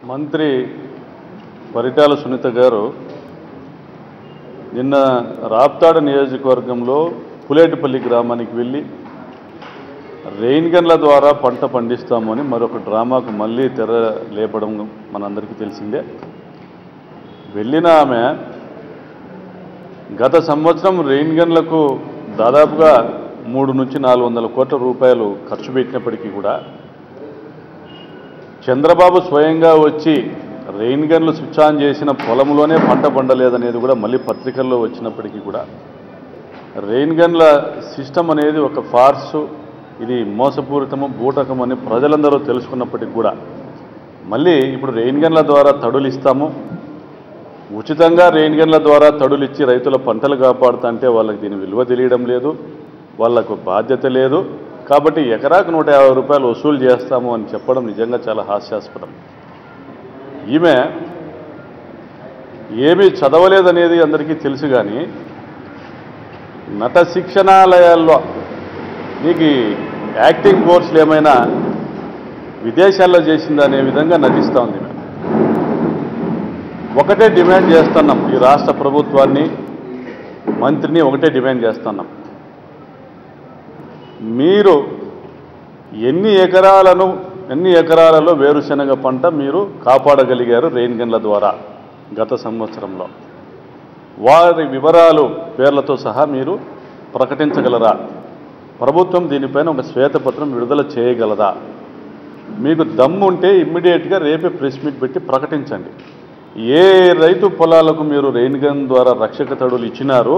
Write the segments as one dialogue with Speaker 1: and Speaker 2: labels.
Speaker 1: మంత్రి పరిటాల సునీత గారు నిన్న రాప్తాడ నియోజకవర్గంలో పులేటిపల్లి గ్రామానికి వెళ్ళి రెయిన్ గన్ల ద్వారా పంట పండిస్తామని మరొక డ్రామాకు మళ్ళీ తెర లేపడం మనందరికీ తెలిసిందే. వెళ్ళిన ఆమె గత సంవత్సరం రెయిన్ గన్లకు దాదాపుగా 300 నుంచి 400 కోట్ల రూపాయలు ఖర్చు పెట్టినప్పటికీ కూడా చంద్రబాబు స్వయంగా వచ్చి రెయిన్ గన్లు స్విచ్ ఆన్ చేసిన పొలంలోనే పంట పండలేదనేది కూడా మళ్ళీ పత్రికల్లో వచ్చినప్పటికీ కూడా రెయిన్ గన్ల సిస్టమ్ అనేది ఒక ఫార్సు, ఇది మోసపూరితము, బూటకం అని ప్రజలందరూ తెలుసుకున్నప్పటికీ కూడా మళ్ళీ ఇప్పుడు రెయిన్ గన్ల ద్వారా తడులు ఇస్తాము, ఉచితంగా రెయిన్ గన్ల ద్వారా తడులు ఇచ్చి రైతుల పంటలు కాపాడుతుంటే వాళ్ళకి దీని విలువ తెలియడం లేదు, వాళ్లకు బాధ్యత లేదు. కాబట్టి ఎకరాకు 150 రూపాయలు వసూలు చేస్తాము అని చెప్పడం నిజంగా చాలా హాస్యాస్పదం. ఈమె ఏమీ చదవలేదనేది అందరికీ తెలుసు, కానీ నట శిక్షణాలయాల్లో నీకు యాక్టింగ్ కోర్సులు ఏమైనా విదేశాల్లో చేసిందనే విధంగా నటిస్తూ ఉంది. ఒకటే డిమాండ్ చేస్తున్నాం, ఈ రాష్ట్ర ప్రభుత్వాన్ని, మంత్రిని ఒకటే డిమాండ్ చేస్తున్నాం. మీరు ఎన్ని ఎకరాలలో వేరుశనగ పంట మీరు కాపాడగలిగారు రెయిన్ గన్ల ద్వారా గత సంవత్సరంలో? వారి వివరాలు పేర్లతో సహా మీరు ప్రకటించగలరా? ప్రభుత్వం దీనిపైన ఒక శ్వేతపత్రం విడుదల చేయగలదా? మీకు దమ్ము ఉంటే ఇమ్మీడియట్గా రేపే ప్రెస్ మీట్ పెట్టి ప్రకటించండి. ఏ రైతు పొలాలకు మీరు రెయిన్ గన్ ద్వారా రక్షక తడులు ఇచ్చినారు,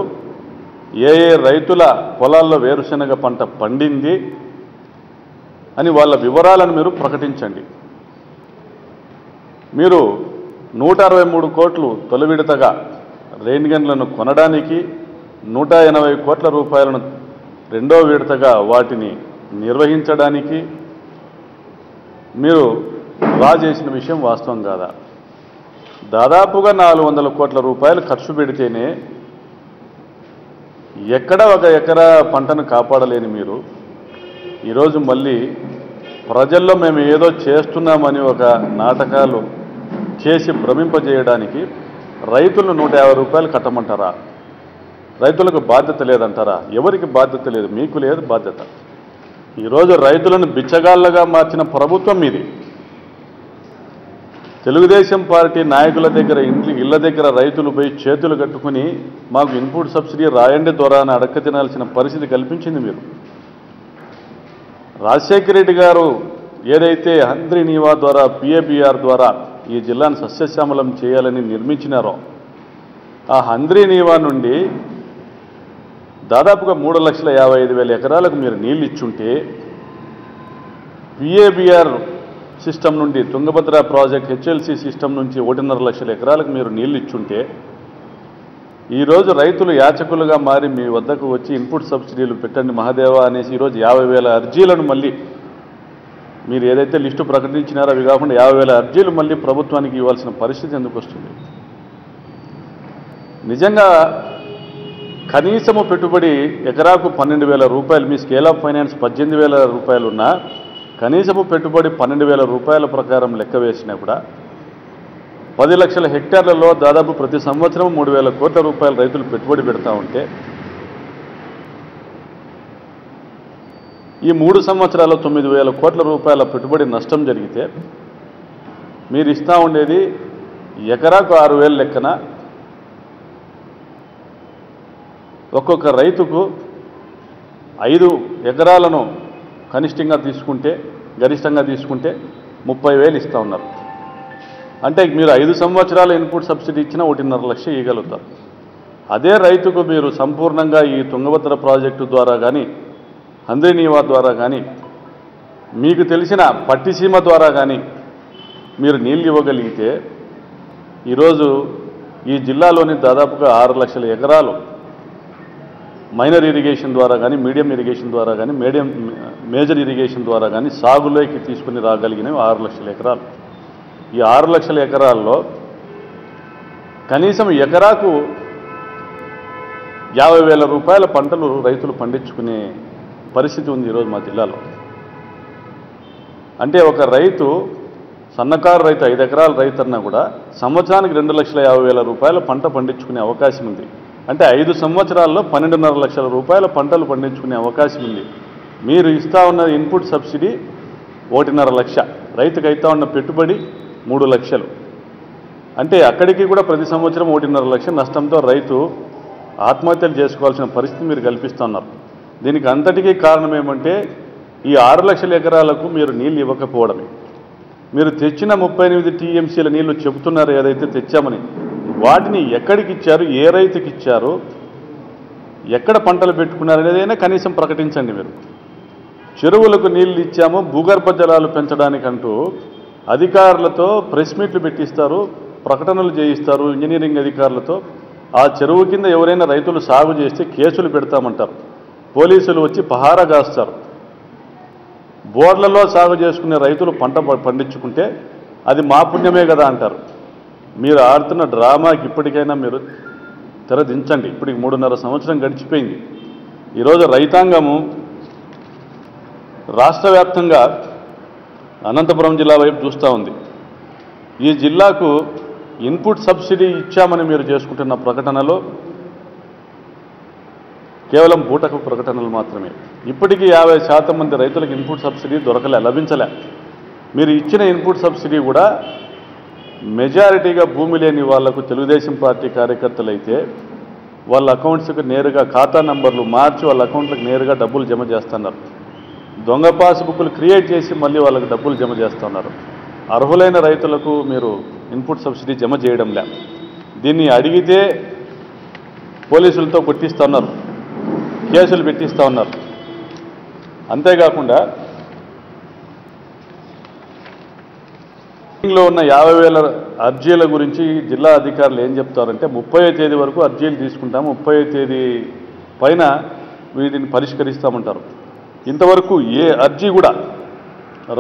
Speaker 1: ఏ రైతుల పొలాల్లో వేరుశనగ పంట పండింది అని వాళ్ళ వివరాలను మీరు ప్రకటించండి. మీరు 163 కోట్లు తొలి విడతగా రెయిన్ గన్లను కొనడానికి, 180 కోట్ల రూపాయలను రెండో విడతగా వాటిని నిర్వహించడానికి మీరు డ్రా చేసిన విషయం వాస్తవం కాదా? దాదాపుగా 400 కోట్ల రూపాయలు ఖర్చు పెడితేనే ఎక్కడ ఒక ఎకరా పంటను కాపాడలేని మీరు ఈరోజు మళ్ళీ ప్రజల్లో మేము ఏదో చేస్తున్నామని ఒక నాటకాలు చేసి భ్రమింపజేయడానికి రైతులను 150 రూపాయలు కట్టమంటారా? రైతులకు బాధ్యత లేదంటారా? ఎవరికి బాధ్యత లేదు? మీకు లేదు బాధ్యత. ఈరోజు రైతులను బిచ్చగాళ్ళగా మార్చిన ప్రభుత్వం ఇది. తెలుగుదేశం పార్టీ నాయకుల దగ్గర ఇళ్ల దగ్గర రైతులు పోయి చేతులు కట్టుకుని మాకు ఇన్పుట్ సబ్సిడీ రాయండి ద్వారా అని అడక్క తినాల్సిన పరిస్థితి కల్పించింది మీరు. రాజశేఖర రెడ్డి గారు ఏదైతే హంద్రీ నీవా ద్వారా, పిఏబిఆర్ ద్వారా ఈ జిల్లాను సస్యశ్యామలం చేయాలని నిర్మించినారో, ఆ హంద్రీ నీవా నుండి దాదాపుగా 3,55,000 ఎకరాలకు మీరు నీళ్ళు ఇచ్చుంటే, పిఏబిఆర్ సిస్టమ్ నుండి తుంగభద్ర ప్రాజెక్ట్ హెచ్ఎల్సి సిస్టమ్ నుంచి 1.5 లక్షల ఎకరాలకు మీరు నీళ్ళు ఇచ్చుంటే ఈరోజు రైతులు యాచకులుగా మారి మీ వద్దకు వచ్చి ఇన్పుట్ సబ్సిడీలు పెట్టండి మహాదేవ అనేసి ఈరోజు 50,000 అర్జీలను మళ్ళీ మీరు ఏదైతే లిస్టు ప్రకటించినారో అవి కాకుండా 50,000 అర్జీలు మళ్ళీ ప్రభుత్వానికి ఇవ్వాల్సిన పరిస్థితి ఎందుకు వస్తుంది? నిజంగా కనీసము పెట్టుబడి ఎకరాకు 12,000 రూపాయలు, మీ స్కేల్ ఆఫ్ ఫైనాన్స్ 18,000 రూపాయలు ఉన్నా కనీసము పెట్టుబడి 12,000 రూపాయల ప్రకారం లెక్క వేసినా కూడా 10 లక్షల హెక్టార్లలో దాదాపు ప్రతి సంవత్సరం 3,000 కోట్ల రూపాయల రైతులు పెట్టుబడి పెడతా ఉంటే ఈ 3 సంవత్సరాల్లో 9,000 కోట్ల రూపాయల పెట్టుబడి నష్టం జరిగితే మీరు ఇస్తూ ఉండేది ఎకరాకు 6,000 లెక్కన ఒక్కొక్క రైతుకు 5 ఎకరాలను కనిష్టంగా తీసుకుంటే, గరిష్టంగా తీసుకుంటే 30,000 ఇస్తూ ఉన్నారు. అంటే మీరు 5 సంవత్సరాల ఇన్పుట్ సబ్సిడీ ఇచ్చినా 1.5 లక్ష ఇవ్వగలుగుతారు. అదే రైతుకు మీరు సంపూర్ణంగా ఈ తుంగభద్ర ప్రాజెక్టు ద్వారా కానీ, హంద్రీ నీవా ద్వారా కానీ, మీకు తెలిసిన పట్టిసీమ ద్వారా కానీ మీరు నీళ్ళు ఇవ్వగలిగితే ఈరోజు ఈ జిల్లాలోని దాదాపుగా 6 లక్షల ఎకరాలు మైనర్ ఇరిగేషన్ ద్వారా కానీ, మీడియం ఇరిగేషన్ ద్వారా కానీ, మేజర్ ఇరిగేషన్ ద్వారా కానీ సాగులోకి తీసుకుని రాగలిగినవి 6 లక్షల ఎకరాలు. ఈ 6 లక్షల ఎకరాల్లో కనీసం ఎకరాకు 50,000 రూపాయల పంటలు రైతులు పండించుకునే పరిస్థితి ఉంది ఈరోజు మా జిల్లాలో. అంటే ఒక రైతు సన్నకారు రైతు 5 ఎకరాల రైతు అన్నా కూడా సంవత్సరానికి 2,50,000 రూపాయల పంట పండించుకునే అవకాశం ఉంది. అంటే 5 సంవత్సరాల్లో 12.5 లక్షల రూపాయల పంటలు పండించుకునే అవకాశం ఉంది. మీరు ఇస్తా ఉన్న ఇన్పుట్ సబ్సిడీ 1.5 లక్ష, రైతుకు అయితా ఉన్న పెట్టుబడి 3 లక్షలు. అంటే అక్కడికి కూడా ప్రతి సంవత్సరం 1.5 లక్షల నష్టంతో రైతు ఆత్మహత్యలు చేసుకోవాల్సిన పరిస్థితి మీరు కల్పిస్తున్నారు. దీనికి అంతటికీ కారణం ఏమంటే ఈ 6 లక్షల ఎకరాలకు మీరు నీళ్ళు ఇవ్వకపోవడమే. మీరు తెచ్చిన 38 టీఎంసీల నీళ్లు చెబుతున్నారు ఏదైతే తెచ్చామని, వాటిని ఎక్కడికి ఇచ్చారు, ఏ రైతుకి ఇచ్చారు, ఎక్కడ పంటలు పెట్టుకున్నారు అనేదైనా కనీసం ప్రకటించండి. మీరు చెరువులకు నీళ్లు ఇచ్చాము, భూగర్భ జలాలు పెంచడానికంటూ అధికారులతో ప్రెస్ మీట్లు పెట్టిస్తారు, ప్రకటనలు చేయిస్తారు ఇంజనీరింగ్ అధికారులతో. ఆ చెరువు కింద ఎవరైనా రైతులు సాగు చేస్తే కేసులు పెడతామంటారు, పోలీసులు వచ్చి పహారా కాస్తారు. బోర్లలో సాగు చేసుకునే రైతులు పంట పండించుకుంటే అది మా పుణ్యమే కదా అంటారు. మీరు ఆడుతున్న డ్రామాకి ఇప్పటికైనా మీరు తెరదించండి. ఇప్పటికి 3.5 సంవత్సరం గడిచిపోయింది. ఈరోజు రైతాంగము రాష్ట్ర వ్యాప్తంగా అనంతపురం జిల్లా వైపు చూస్తూ ఉంది. ఈ జిల్లాకు ఇన్పుట్ సబ్సిడీ ఇచ్చామని మీరు చేసుకుంటున్న ప్రకటనలో కేవలం బూటకు ప్రకటనలు మాత్రమే. ఇప్పటికీ 50% మంది రైతులకు ఇన్పుట్ సబ్సిడీ లభించలే. మీరు ఇచ్చిన ఇన్పుట్ సబ్సిడీ కూడా మెజారిటీగా భూమి లేని వాళ్లకు తెలుగుదేశం పార్టీ కార్యకర్తలు అయితే వాళ్ళ అకౌంట్స్కి నేరుగా ఖాతా నంబర్లు మార్చి వాళ్ళ అకౌంట్లకు నేరుగా డబ్బులు జమ చేస్తున్నారు. దొంగ పాస్బుక్లు క్రియేట్ చేసి మళ్ళీ వాళ్ళకి డబ్బులు జమ చేస్తున్నారు. అర్హులైన రైతులకు మీరు ఇన్పుట్ సబ్సిడీ జమ చేయడం లే. దీన్ని అడిగితే పోలీసులతో కొట్టిస్తున్నారు, కేసులు పెట్టిస్తూ ఉన్నారు. అంతేకాకుండా లో ఉన్న 50,000 అర్జీల గురించి జిల్లా అధికారులు ఏం చెప్తారంటే 30వ తేదీ వరకు అర్జీలు తీసుకుంటాము, 30వ తేదీ పైన వీటిని పరిష్కరిస్తామంటారు. ఇంతవరకు ఏ అర్జీ కూడా,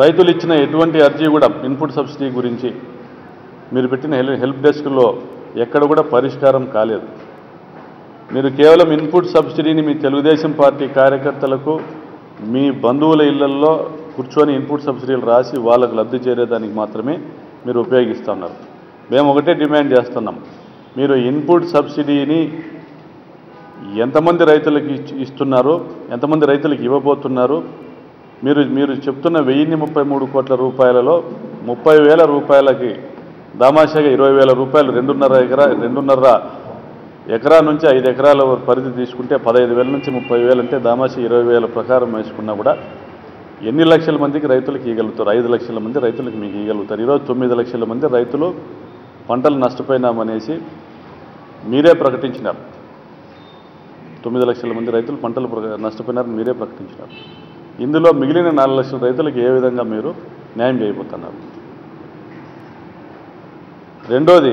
Speaker 1: రైతులు ఇచ్చిన ఎటువంటి అర్జీ కూడా ఇన్పుట్ సబ్సిడీ గురించి మీరు పెట్టిన హెల్ప్ డెస్క్లో ఎక్కడ కూడా పరిష్కారం కాలేదు. మీరు కేవలం ఇన్పుట్ సబ్సిడీని మీ తెలుగుదేశం పార్టీ కార్యకర్తలకు మీ బంధువుల ఇళ్లల్లో కూర్చొని ఇన్పుట్ సబ్సిడీలు రాసి వాళ్ళకు లబ్ధి చేరేదానికి మాత్రమే మీరు ఉపయోగిస్తున్నారు. మేము ఒకటే డిమాండ్ చేస్తున్నాం, మీరు ఇన్పుట్ సబ్సిడీని ఎంతమంది రైతులకు ఇస్తున్నారు, ఎంతమంది రైతులకు ఇవ్వబోతున్నారు? మీరు చెప్తున్న 1033 కోట్ల రూపాయలలో 30,000 రూపాయలకి దామాషాగా 20,000 రూపాయలు 2.5 ఎకరా నుంచి 5 ఎకరాల పరిధి తీసుకుంటే 15,000 నుంచి 30,000 అంటే దామాషా 20,000 ప్రకారం వేసుకున్నా కూడా ఎన్ని లక్షల మందికి రైతులకు ఇవ్వగలుగుతారు? 5 లక్షల మంది రైతులకు మీకు ఇవ్వగలుగుతారు. ఈరోజు 9 లక్షల మంది రైతులు పంటలు నష్టపోయినామనేసి మీరే ప్రకటించినారు. 9 లక్షల మంది రైతులు పంటలు నష్టపోయినారని మీరే ప్రకటించినారు. ఇందులో మిగిలిన 4 లక్షల రైతులకు ఏ విధంగా మీరు న్యాయం చేయబోతున్నారు? రెండోది,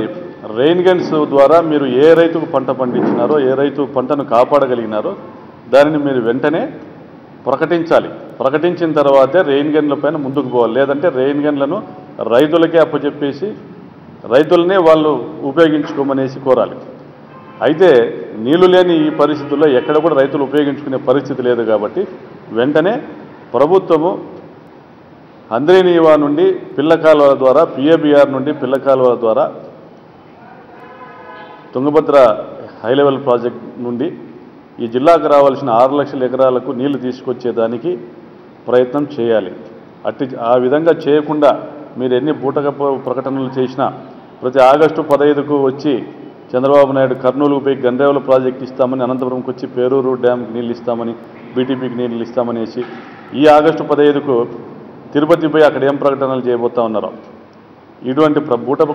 Speaker 1: రెయిన్ గన్స్ ద్వారా మీరు ఏ రైతుకు పంట పండించినారో, ఏ రైతు పంటను కాపాడగలిగినారో దానిని మీరు వెంటనే ప్రకటించాలి. ప్రకటించిన తర్వాతే రెయిన్ గన్ల పైన ముందుకు పోవాలి. లేదంటే రెయిన్ గన్లను రైతులకే అప్పచెప్పేసి రైతులనే వాళ్ళు ఉపయోగించుకోమనేసి కోరాలి. అయితే నీళ్లు లేని ఈ పరిస్థితుల్లో ఎక్కడ కూడా రైతులు ఉపయోగించుకునే పరిస్థితి లేదు. కాబట్టి వెంటనే ప్రభుత్వము అంద్రేనీవా నుండి పిల్ల కాలువల ద్వారా, పిఏబిఆర్ నుండి పిల్ల కాలువల ద్వారా తుంగభద్ర హై లెవెల్ ప్రాజెక్ట్ నుండి ఈ జిల్లాకు రావాల్సిన 6 లక్షల ఎకరాలకు నీళ్లు తీసుకొచ్చేదానికి ప్రయత్నం చేయాలి. ఆ విధంగా చేయకుండా మీరు ఎన్ని బూటకపు ప్రకటనలు చేసినా, ప్రతి ఆగస్టు 15కు వచ్చి చంద్రబాబు నాయుడు కర్నూలుకు పోయి గండ్రేవుల ప్రాజెక్ట్ ఇస్తామని, అనంతపురంకి వచ్చి పేరూరు డ్యామ్కి నీళ్ళు ఇస్తామని, బీటీపీకి నీళ్ళు ఇస్తామనేసి ఈ ఆగస్టు 15కు తిరుపతి పోయి అక్కడ ఏం ప్రకటనలు చేయబోతా ఉన్నారో ఇటువంటి బూటకపు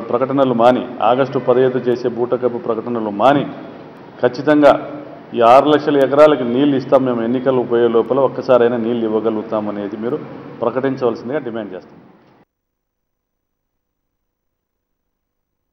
Speaker 1: ప్రకటనలు మాని, ఆగస్టు 15 చేసే బూటకపు ప్రకటనలు మాని ఖచ్చితంగా ఈ 6 లక్షల ఎకరాలకు నీళ్ళు ఇస్తాం, మేము ఎన్నికలు పోయే లోపల ఒక్కసారైనా నీళ్ళు ఇవ్వగలుగుతామనేది మీరు ప్రకటించవలసిందిగా డిమాండ్ చేస్తాం.